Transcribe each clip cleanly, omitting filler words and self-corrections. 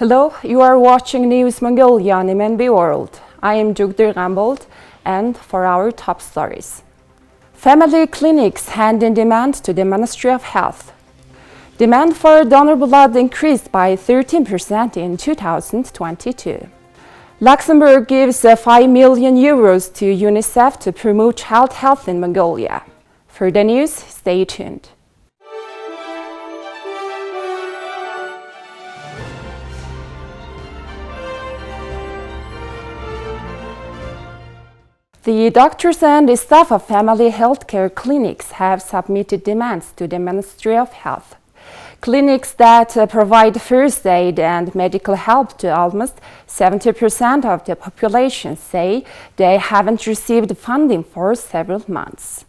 Hello, you are watching News Mongolia on MNB World. I am Jugdir Gambold, and for our top stories. Family clinics hand in demand to the Ministry of Health. Demand for donor blood increased by 13% in 2022. Luxembourg gives 5 million euros to UNICEF to promote child health in Mongolia. For the news, stay tuned. The doctors and the staff of family healthcare clinics have submitted demands to the Ministry of Health. Clinics that provide first aid and medical help to almost 70% of the population say they haven't received funding for several months.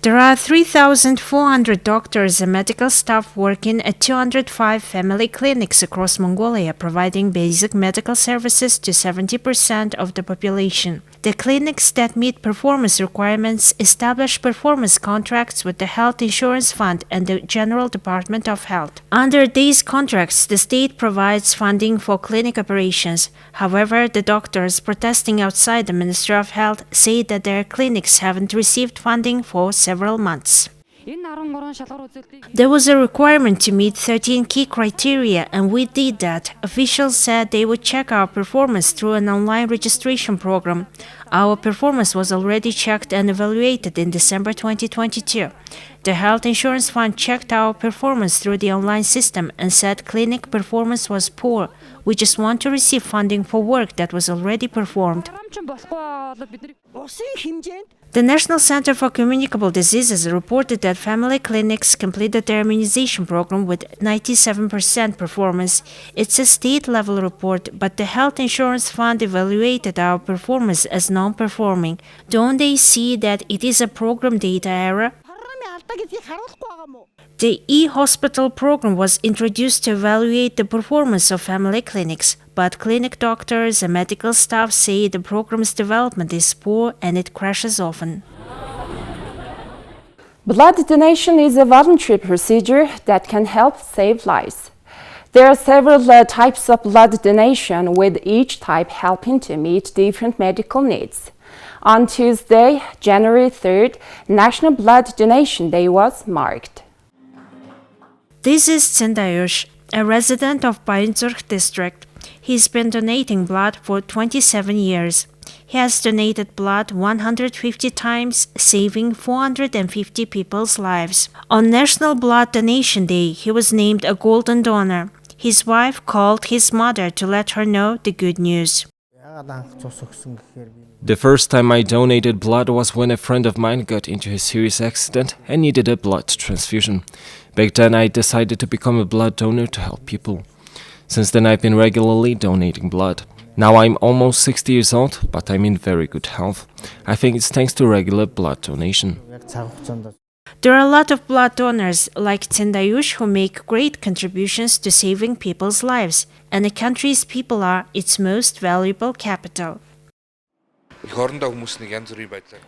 There are 3,400 doctors and medical staff working at 205 family clinics across Mongolia, providing basic medical services to 70% of the population. The clinics that meet performance requirements establish performance contracts with the Health Insurance Fund and the General Department of Health. Under these contracts, the state provides funding for clinic operations. However, the doctors protesting outside the Ministry of Health say that their clinics haven't received funding for several months. There was a requirement to meet 13 key criteria, and we did that. Officials said they would check our performance through an online registration program. Our performance was already checked and evaluated in December 2022. The Health Insurance Fund checked our performance through the online system and said clinic performance was poor. We just want to receive funding for work that was already performed. The National Center for Communicable Diseases reported that family clinics completed their immunization program with 97% performance. It's a state-level report, but the Health Insurance Fund evaluated our performance as non-performing. Don't they see that it is a program data error? The e-hospital program was introduced to evaluate the performance of family clinics, but clinic doctors and medical staff say the program's development is poor and it crashes often. Blood donation is a voluntary procedure that can help save lives. There are several types of blood donation, with each type helping to meet different medical needs. On Tuesday, January 3rd, National Blood Donation Day was marked. This is Tsendayush, a resident of Bayinzurg district. He's been donating blood for 27 years. He has donated blood 150 times, saving 450 people's lives. On National Blood Donation Day, he was named a golden donor. His wife called his mother to let her know the good news. The first time I donated blood was when a friend of mine got into a serious accident and needed a blood transfusion. Back then I decided to become a blood donor to help people. Since then I've been regularly donating blood. Now I'm almost 60 years old, but I'm in very good health. I think it's thanks to regular blood donation. There are a lot of blood donors like Tsendayush who make great contributions to saving people's lives, and the country's people are its most valuable capital.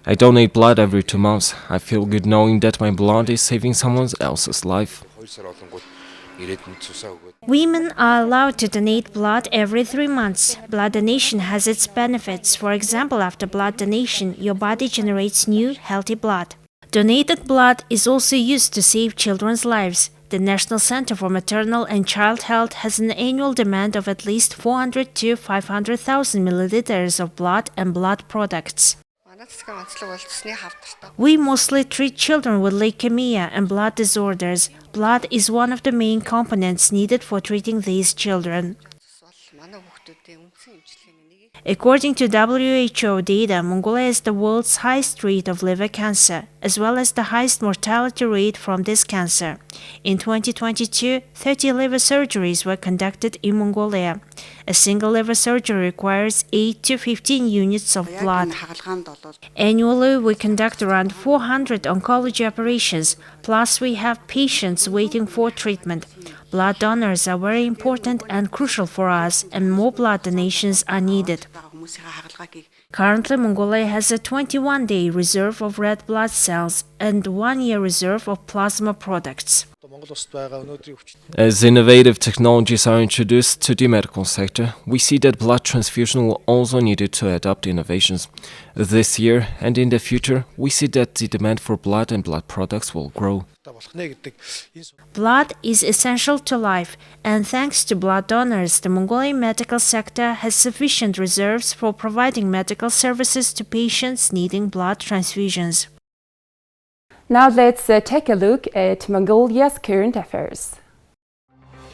I donate blood every 2 months. I feel good knowing that my blood is saving someone else's life. Women are allowed to donate blood every 3 months. Blood donation has its benefits. For example, after blood donation, your body generates new, healthy blood. Donated blood is also used to save children's lives. The National Center for Maternal and Child Health has an annual demand of at least 400 to 500,000 milliliters of blood and blood products. We mostly treat children with leukemia and blood disorders. Blood is one of the main components needed for treating these children. According to WHO data, Mongolia is the world's highest rate of liver cancer, as well as the highest mortality rate from this cancer. In 2022, 30 liver surgeries were conducted in Mongolia. A single liver surgery requires 8 to 15 units of blood. Annually, we conduct around 400 oncology operations, plus we have patients waiting for treatment. Blood donors are very important and crucial for us, and more blood donations are needed. Currently, Mongolia has a 21-day reserve of red blood cells and 1-year reserve of plasma products. As innovative technologies are introduced to the medical sector, we see that blood transfusion will also need to adopt innovations. This year and in the future, we see that the demand for blood and blood products will grow. Blood is essential to life, and thanks to blood donors, the Mongolian medical sector has sufficient reserves for providing medical services to patients needing blood transfusions. Now let's take a look at Mongolia's current affairs.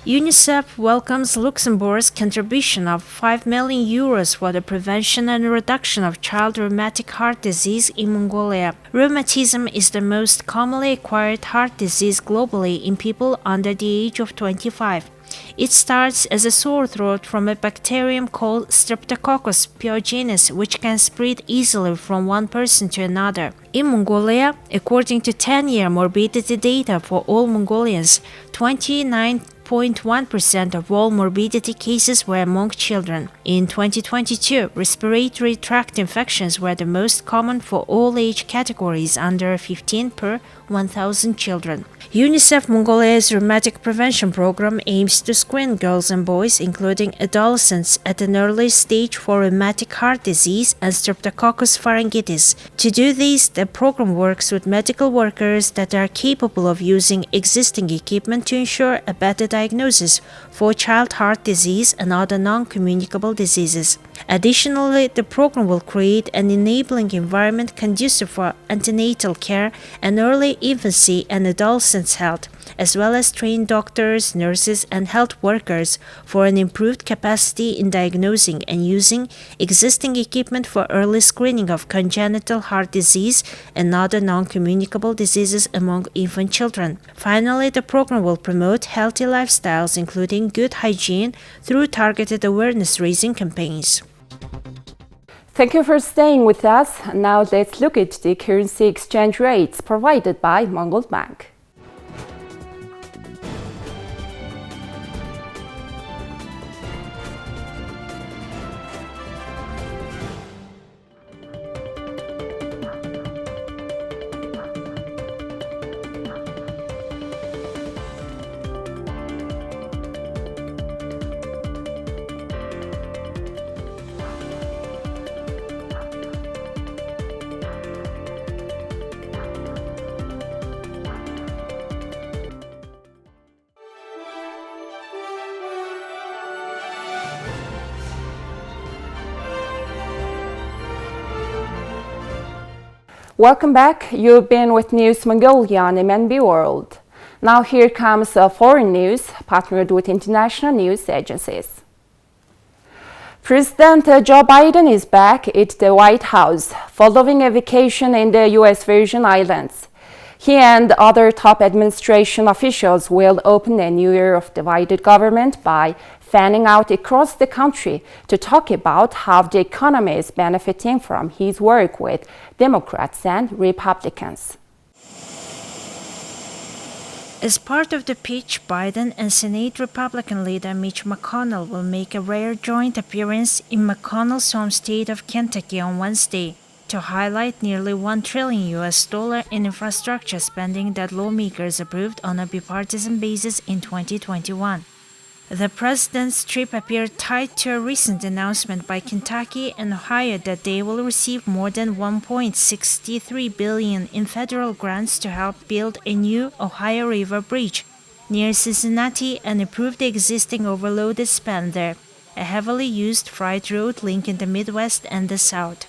UNICEF welcomes Luxembourg's contribution of €5 million for the prevention and reduction of child rheumatic heart disease in Mongolia. Rheumatism is the most commonly acquired heart disease globally in people under the age of 25. It starts as a sore throat from a bacterium called Streptococcus pyogenes, which can spread easily from one person to another. In Mongolia, according to 10-year morbidity data for all Mongolians, 29.1% of all morbidity cases were among children. In 2022, respiratory tract infections were the most common for all age categories under 15 per 1,000 children. UNICEF Mongolia's rheumatic prevention program aims to screen girls and boys, including adolescents, at an early stage for rheumatic heart disease and Streptococcus pharyngitis. To do this, the program works with medical workers that are capable of using existing equipment to ensure a better diagnosis for child heart disease and other non-communicable diseases. Additionally, the program will create an enabling environment conducive for antenatal care and early infancy and adolescence health, as well as train doctors, nurses, and health workers for an improved capacity in diagnosing and using existing equipment for early screening of congenital heart disease and other non-communicable diseases among infant children. Finally, the program will promote healthy lifestyles, including good hygiene, through targeted awareness-raising campaigns. Thank you for staying with us. Now let's look at the currency exchange rates provided by Mongol Bank. Welcome back. You've been with News Mongolia on MNB World. Now here comes foreign news partnered with international news agencies. President Joe Biden is back at the White House following a vacation in the U.S. Virgin Islands. He and other top administration officials will open a new year of divided government by fanning out across the country to talk about how the economy is benefiting from his work with Democrats and Republicans. As part of the pitch, Biden and Senate Republican leader Mitch McConnell will make a rare joint appearance in McConnell's home state of Kentucky on Wednesday to highlight nearly $1 trillion in infrastructure spending that lawmakers approved on a bipartisan basis in 2021. The president's trip appeared tied to a recent announcement by Kentucky and Ohio that they will receive more than $1.63 billion in federal grants to help build a new Ohio River Bridge near Cincinnati and improve the existing overloaded span there, a heavily used freight route linking the Midwest and the South.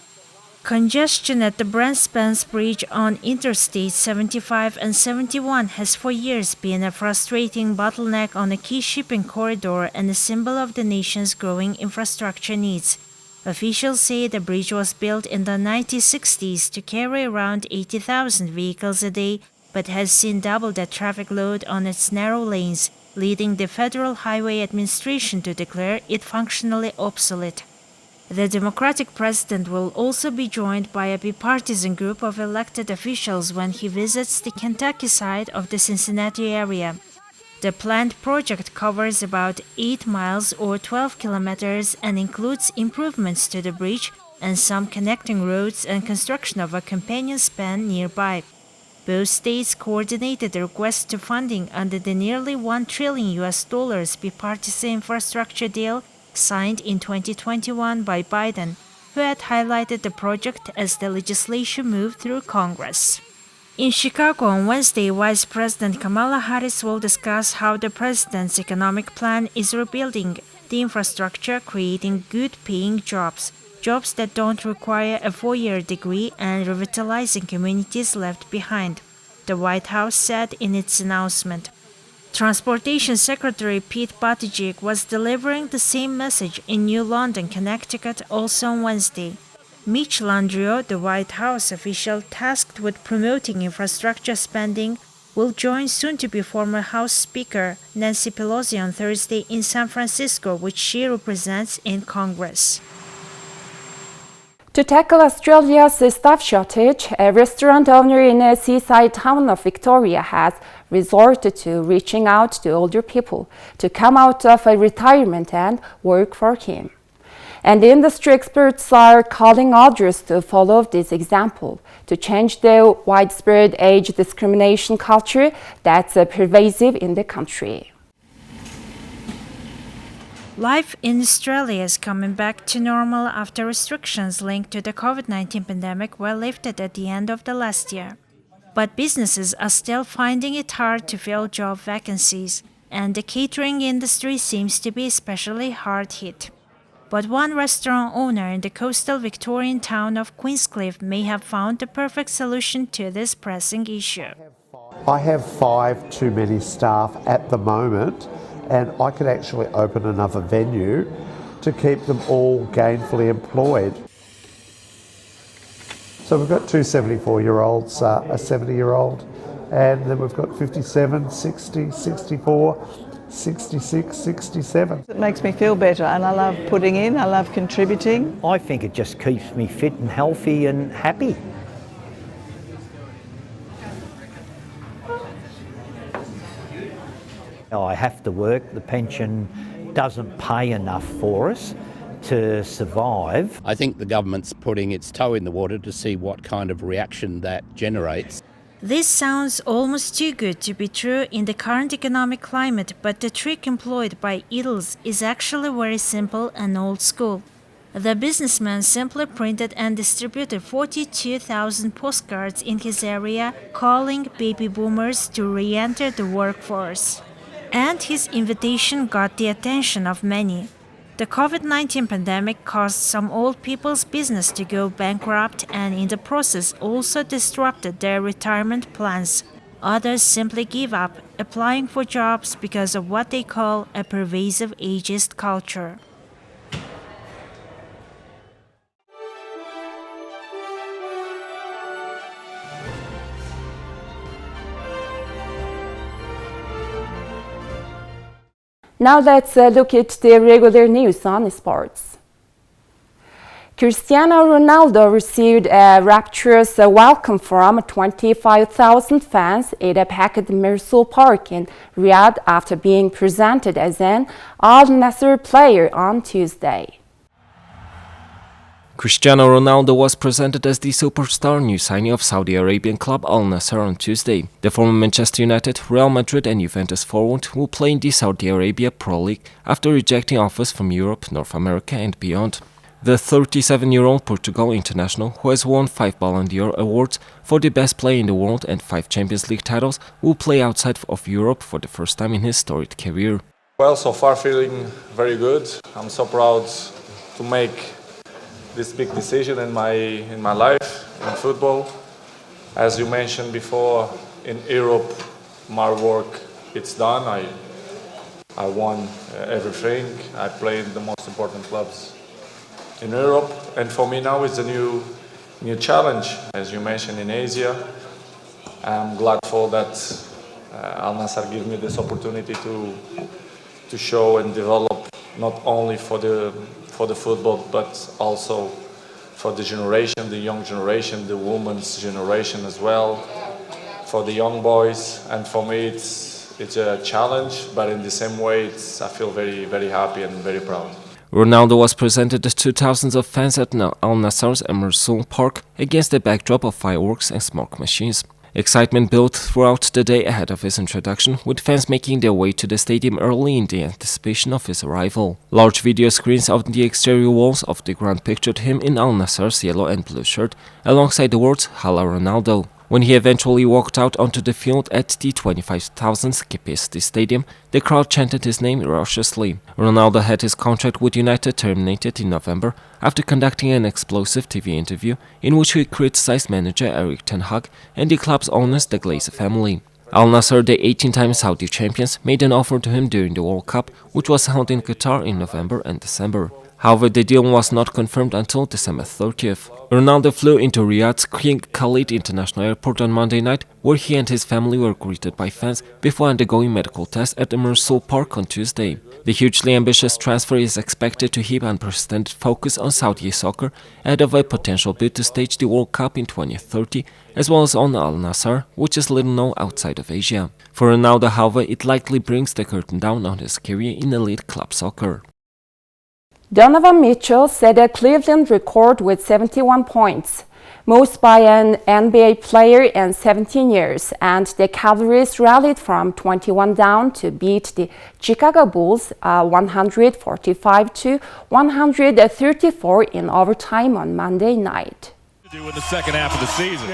Congestion at the Brent Spence Bridge on Interstate 75 and 71 has for years been a frustrating bottleneck on a key shipping corridor and a symbol of the nation's growing infrastructure needs. Officials say the bridge was built in the 1960s to carry around 80,000 vehicles a day, but has seen double the traffic load on its narrow lanes, leading the Federal Highway Administration to declare it functionally obsolete. The Democratic president will also be joined by a bipartisan group of elected officials when he visits the Kentucky side of the Cincinnati area. The planned project covers about 8 miles or 12 kilometers and includes improvements to the bridge and some connecting roads and construction of a companion span nearby. Both states coordinated the request to funding under the nearly $1 trillion bipartisan infrastructure deal signed in 2021 by Biden, who had highlighted the project as the legislation moved through Congress. In Chicago on Wednesday, Vice President Kamala Harris will discuss how the president's economic plan is rebuilding the infrastructure, creating good-paying jobs that don't require a four-year degree, and revitalizing communities left behind, the White House said in its announcement. Transportation Secretary Pete Buttigieg was delivering the same message in New London, Connecticut, also on Wednesday. Mitch Landrieu, the White House official tasked with promoting infrastructure spending, will join soon-to-be former House Speaker Nancy Pelosi on Thursday in San Francisco, which she represents in Congress. To tackle Australia's staff shortage, a restaurant owner in a seaside town of Victoria has resorted to reaching out to older people to come out of a retirement and work for him. And the industry experts are calling others to follow this example to change the widespread age discrimination culture that's pervasive in the country. Life in Australia is coming back to normal after restrictions linked to the COVID-19 pandemic were lifted at the end of the last year. But businesses are still finding it hard to fill job vacancies, and the catering industry seems to be especially hard hit. But one restaurant owner in the coastal Victorian town of Queenscliff may have found the perfect solution to this pressing issue. I have 5 too many staff at the moment, and I could actually open another venue to keep them all gainfully employed. So we've got 2 74-year-olds, a 70-year-old, and then we've got 57, 60, 64, 66, 67. It makes me feel better, and I love putting in, I love contributing. I think it just keeps me fit and healthy and happy. I have to work, the pension doesn't pay enough for us to survive. I think the government's putting its toe in the water to see what kind of reaction that generates. This sounds almost too good to be true in the current economic climate, but the trick employed by Eddles is actually very simple and old school. The businessman simply printed and distributed 42,000 postcards in his area calling baby boomers to re-enter the workforce. And his invitation got the attention of many. The COVID-19 pandemic caused some old people's business to go bankrupt and in the process also disrupted their retirement plans. Others simply give up applying for jobs because of what they call a pervasive ageist culture. Now let's look at the regular news on sports. Cristiano Ronaldo received a rapturous welcome from 25,000 fans at a packed Mersul Park in Riyadh after being presented as an Al Nassr player on Tuesday. Cristiano Ronaldo was presented as the superstar new signing of Saudi Arabian club Al Nassr on Tuesday. The former Manchester United, Real Madrid and Juventus forward will play in the Saudi Arabia Pro League after rejecting offers from Europe, North America and beyond. The 37-year-old Portugal international, who has won 5 Ballon d'Or awards for the best player in the world and 5 Champions League titles, will play outside of Europe for the first time in his storied career. Well, so far feeling very good. I'm so proud to make this big decision in my life in football. As you mentioned before, in Europe, my work it's done. I won everything. I played the most important clubs in Europe, and for me now it's a new challenge, as you mentioned, in Asia. I'm glad for that Al Nassr gave me this opportunity to show and develop not only for the football, but also for the generation, the young generation, the women's generation as well, for the young boys. And for me, it's a challenge, but in the same way, I feel very, very happy and very proud. Ronaldo was presented to thousands of fans at Al Nassr's Mersul Park against the backdrop of fireworks and smoke machines. Excitement built throughout the day ahead of his introduction, with fans making their way to the stadium early in the anticipation of his arrival. Large video screens on the exterior walls of the ground pictured him in Al Nassr's yellow and blue shirt, alongside the words "Hala Ronaldo." When he eventually walked out onto the field at the 25,000 capacity stadium, the crowd chanted his name raucously. Ronaldo had his contract with United terminated in November after conducting an explosive TV interview in which he criticized manager Erik ten Hag and the club's owners, the Glazer family. Al Nassr, the 18-time Saudi champions, made an offer to him during the World Cup, which was held in Qatar in November and December. However, the deal was not confirmed until December 30th. Ronaldo flew into Riyadh's King Khalid International Airport on Monday night, where he and his family were greeted by fans before undergoing medical tests at the Mersul Park on Tuesday. The hugely ambitious transfer is expected to heap unprecedented focus on Saudi soccer ahead of a potential bid to stage the World Cup in 2030, as well as on Al Nassr, which is little known outside of Asia. For Ronaldo, however, it likely brings the curtain down on his career in elite club soccer. Donovan Mitchell set a Cleveland record with 71 points, most by an NBA player in 17 years, and the Cavaliers rallied from 21 down to beat the Chicago Bulls 145-134 in overtime on Monday night. In the second half of the season.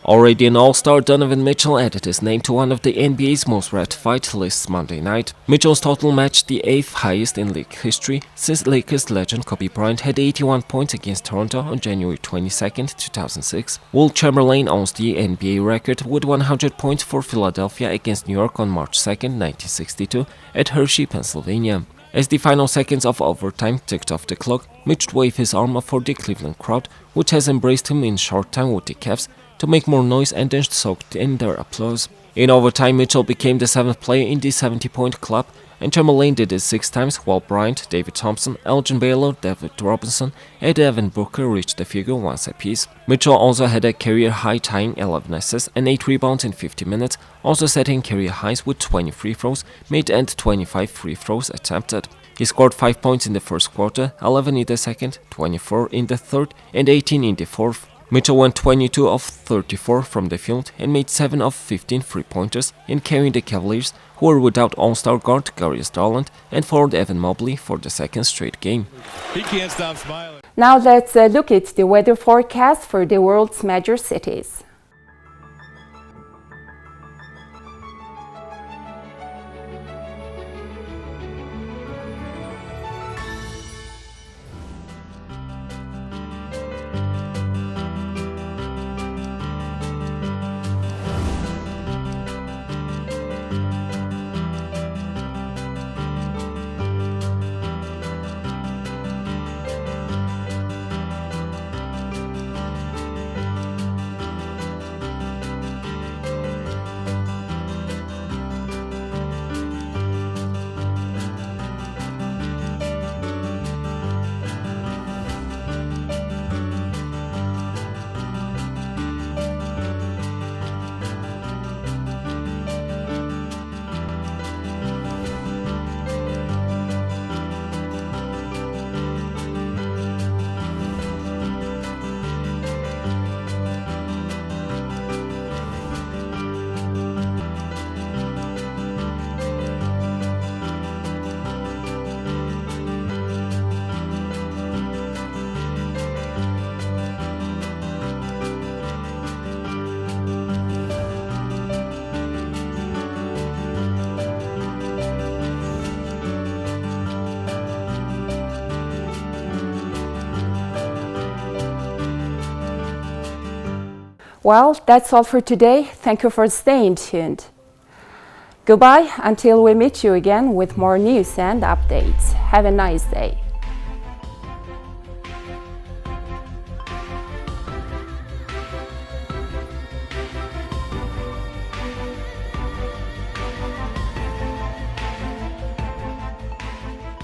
Already an all-star, Donovan Mitchell added his name to one of the NBA's most ratified lists Monday night. Mitchell's total matched the 8th highest in league history since Lakers legend Kobe Bryant had 81 points against Toronto on January 22, 2006. Will Chamberlain owns the NBA record with 100 points for Philadelphia against New York on March 2, 1962 at Hershey, Pennsylvania. As the final seconds of overtime ticked off the clock, Mitch waved his arm up for the Cleveland crowd, which has embraced him in short time with the Cavs, to make more noise and then soaked in their applause. In overtime, Mitchell became the 7th player in the 70-point club, and Chamberlain did it 6 times, while Bryant, David Thompson, Elgin Baylor, David Robinson, and Devin Booker reached the figure once apiece. Mitchell also had a career-high tying 11 assists and 8 rebounds in 50 minutes, also setting career highs with 20 free throws made and 25 free throws attempted. He scored 5 points in the first quarter, 11 in the second, 24 in the third, and 18 in the fourth. Mitchell went 22 of 34 from the field and made 7 of 15 three-pointers in carrying the Cavaliers, who were without all-star guard Darius Garland and forward Evan Mobley for the second straight game. He can't stop smiling. Now let's look at the weather forecast for the world's major cities. Well, that's all for today. Thank you for staying tuned. Goodbye until we meet you again with more news and updates. Have a nice day.